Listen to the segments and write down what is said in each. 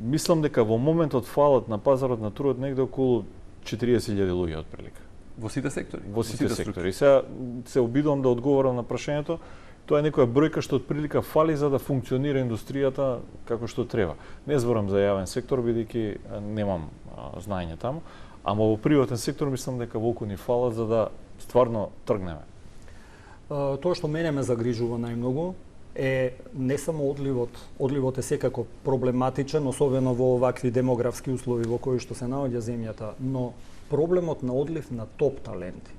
Мислам дека во моментот фалат на пазарот на трудот негде околу 40.000 луѓе отприлика. Во сите сектори? Во сите сектори. Сега се обидувам да одговорам на прашањето. Тоа е некоја бројка што отприлика фали за да функционира индустријата како што треба. Не зборам за јавен сектор, бидејќи немам знаење таму, ама во приватен сектор мислам дека волку ни фалат за да стварно тргнеме. Тоа што мене ме загрижува најмногу е не само одливот. Одливот е секако проблематичен, особено во овакви демографски услови во кои што се наоѓа земјата, но проблемот на одлив на топ таленти.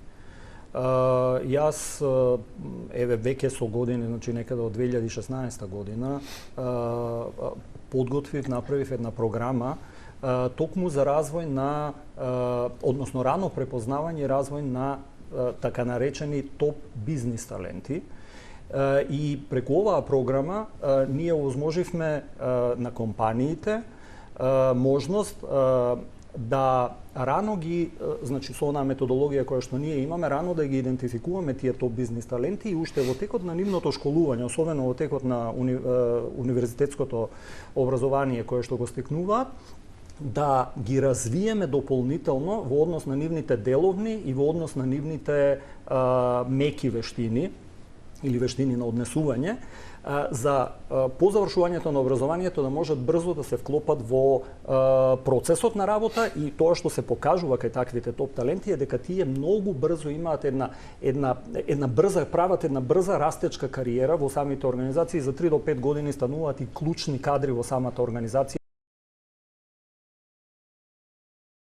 Јас веќе со години, значи некаде од 2016 година, подготвив, направив една програма токму за развој на, односно рано препознавање и развој на така наречени топ бизнис таленти. И преку оваа програма ние овозможивме на компаниите можност да рано ги, значи со онаа методологија која што ние имаме, рано да ги идентификуваме тие топ бизнис таленти и уште во текот на нивното школување, особено во текот на универзитетското образование кое што го стекнуваат, да ги развиеме дополнително во однос на нивните деловни и во однос на нивните меки вештини или вештини на однесување, за по завршувањето на образованието да можат брзо да се вклопат во процесот на работа, и тоа што се покажува кај таквите топ таленти е дека тие многу брзо имаат една брза, прават една брза растечка кариера во самите организации, за 3 до 5 години стануваат и клучни кадри во самата организација.